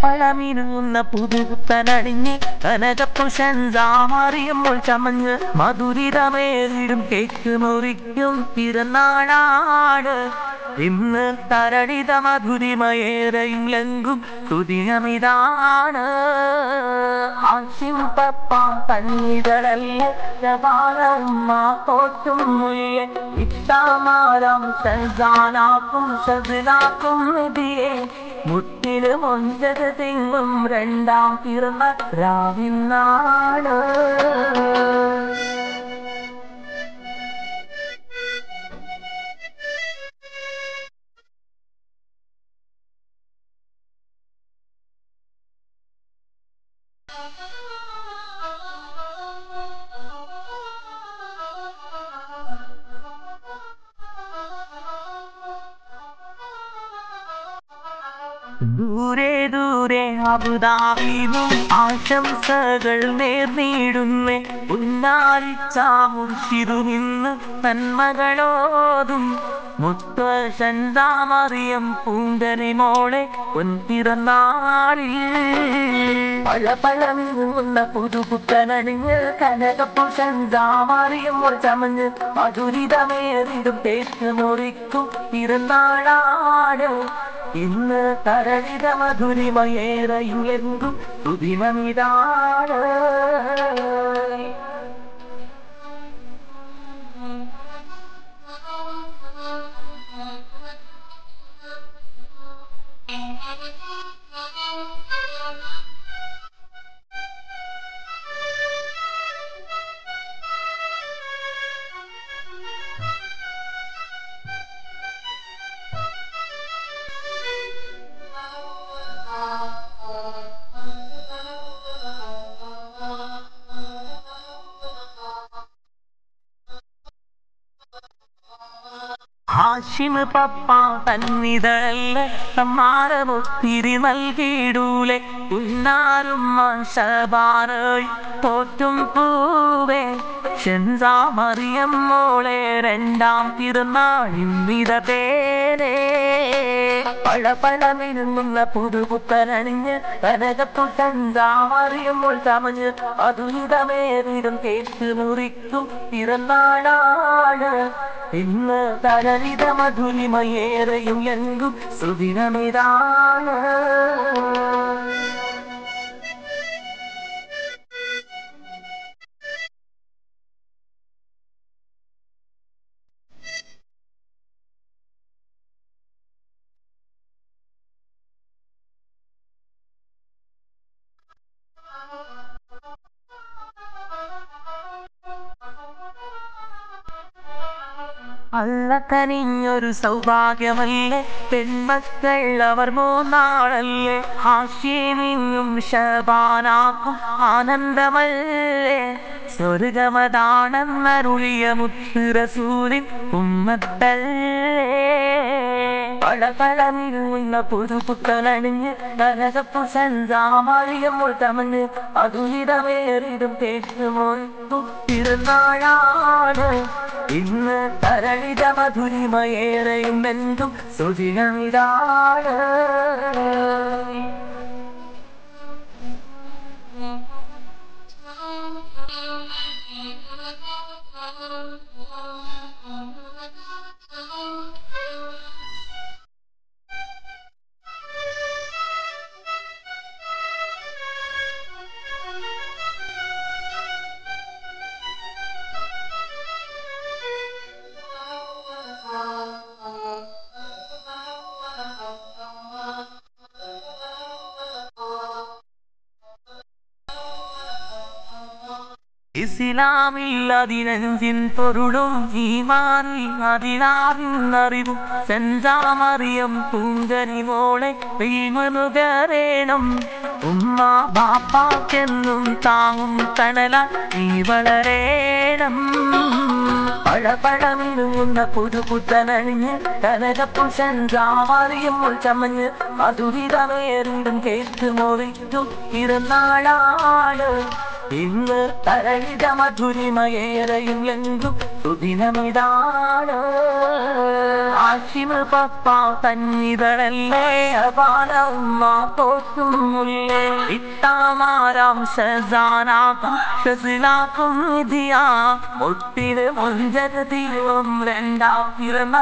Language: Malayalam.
പഴമിരുന്ന പുതുത്തനണിഞ്ഞ് കനകപ്പുഷന്താമറിയുമ്പോൾ ചമഞ്ഞ് മധുരിതമേറിടും കേക്ക് മുറിക്കും പിറന്നാളാണ് ഇന്ന്. തരളിത മധുരിമയേറെയും സുദിനമിതാണ്. ആശിപ്പ കണ്ണിതളല്ലേ ജപാലമ്മ തോറ്റും മുല്ലേ ഇത്താമാരം ഷസാനാക്കും ഷസിനാക്കും നിധിയെ മുട്ടില് മൊഞ്ചത് തിങ്ങും രണ്ടാം പിറന്ന രാവിനാണ്. ദൂരെ ദൂരെ അബുദാബിയിലും ആശംസകൾ നേർന്നിടുന്നേ. ഉന്നാരിച്ചാമുഷിരുനിന്ന് നന്മകളോതും മുത്തശ്ശന്താമറിയം പൂങ്കരി മോളെ പൊൻപിറന്നാളിൽ. പഴപഴമിരുന്ന പുതുപുത്തനണിഞ്ഞ് കനകപ്പുഷന്താമറിയുമ്പോൾ ചമഞ്ഞ് മധുരിതമേറിടും കേക്ക് മുറിക്കും പിറന്നാളാണ് ഇന്ന്. തരളിത മധുരിമയേറെയും സുദിനമിതാണ്. ഹാഷിമ് പപ്പ തന്നിതല്ലേ സമ്മാനമൊത്തിരി നൽകിയിടൂലെ. ഉന്നാരും ശബാനോയ് തോറ്റും പൂവേ ഷൻസാമറിയം മോളെ രണ്ടാം പിറന്നാളിന്നിതേനെ. പഴപഴമിരുന്ന പുതുപുത്തനണിഞ്ഞ് കനകപ്പുഷന്താമറിയുമ്പോൾ ചമഞ്ഞ് മധുരിതമേറിടും കേക്ക് മുറിക്കും പിറന്നാളാണ് ഇന്ന്. തരളിത മധുരിമയേറെയും സുദിനമിതാണ്. അല്ല കനിഞ്ഞൊരു സൗഭാഗ്യമല്ലേ പെൺമക്കൾ അവർ മൂന്നാളല്ലേ. ഹാഷിമിനും ഷബാനാക്കും ആനന്ദമല്ലേ. സ്വർഗമതാണെന്നരുളിയ മുത്ത് റസൂലിൻ ഉമ്മത്തല്ലേ. പഴപഴമിരുന്ന പുതുപുത്തനണിഞ്ഞ് കനകപ്പുഷന്താമറിയുമ്പോൾ ചമഞ്ഞ് മധുരിതമേറിടും കേക്ക് മുറിക്കും പിറന്നാളാണ് ഇന്ന്. തരളിത മധുരിമയേറെയും സുദിനമിതാണ്. ഇസ്ലാമിൽ അതിനഞ്ചിൻ പൊരുളും ഈമാനിൽ അതിനാറിന്നറിവും സെൻസാമറിയം പൂങ്കരി മോളെ പ്രീമനുകരേണം. ഉമ്മ ബാപ്പാക്കെന്നും താങ്ങും തണലാൽ നീ വളരേണം. പഴപഴമിരുന്ന പുതുപുത്തനണിഞ്ഞ് കനകപ്പുഷന്താമറിയുമ്പോൾ ചമഞ്ഞ് മധുരിതമേറിടും കേക്ക് മുറിക്കും പിറന്നാളാണ് ഇന്ന്. തരളിത മധുരിമയേറെയും സുദിനമിതാണ്. ഹാഷിമ് പപ്പ തന്നിതളല്ലേ അപാനമ്മ തോറ്റുമുല്ലേ ഇത്താമാരാം ഷസാനാക്കും നിധിയാ മുട്ടില് മുഞ്ചതിയും രണ്ടാം പിറന്ന